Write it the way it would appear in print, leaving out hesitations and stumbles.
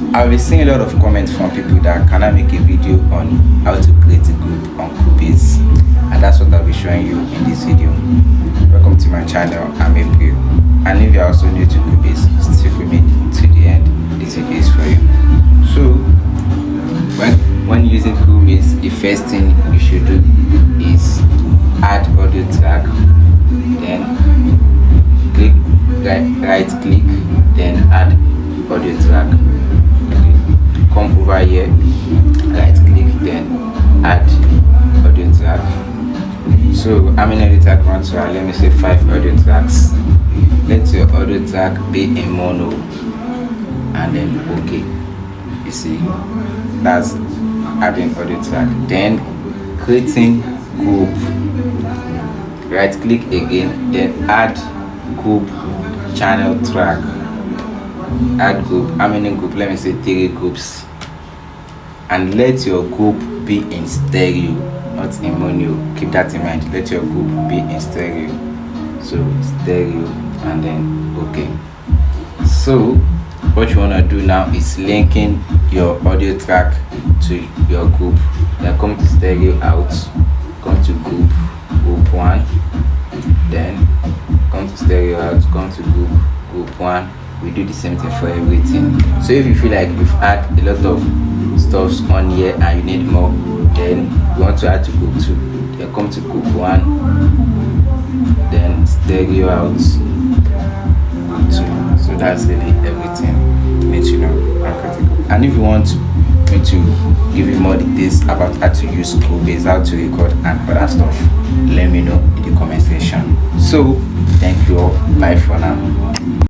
I've been seeing a lot of comments from people that can I make a video on how to create a group on Cubase, and that's what I'll be showing you in this video. Welcome to my channel, I'm April, and if you're also new to Cubase, stick with me to the end. This video is for you. So when using Cubase, the first thing you should do is add audio track, then click right click, then add audio track. Come over here, right click, then add audio track. So how many audio track want to add? Let me say 5 audio tracks. Let your audio track be in mono, and then okay. You see, that's adding audio track. Then creating group, right click again, then add group channel track. Add group. How many group? Let me say 3 groups, and let your group be in stereo, not in mono. Keep that in mind. Let your group be in stereo. So stereo, and then okay. So what you want to do now is linking your audio track to your group. Then come to stereo out, come to group 1, then come to stereo out, come to group 1. We do the same thing for everything. So if you feel like you've had a lot of stuffs on here and you need more, then you want to add to group 2, then come to group 1, then stereo out, group 2. So that's really everything you need to know. And if you want me to give you more details about how to use Cubase, how to record and other stuff, let me know in the comment section. So thank you all, bye for now.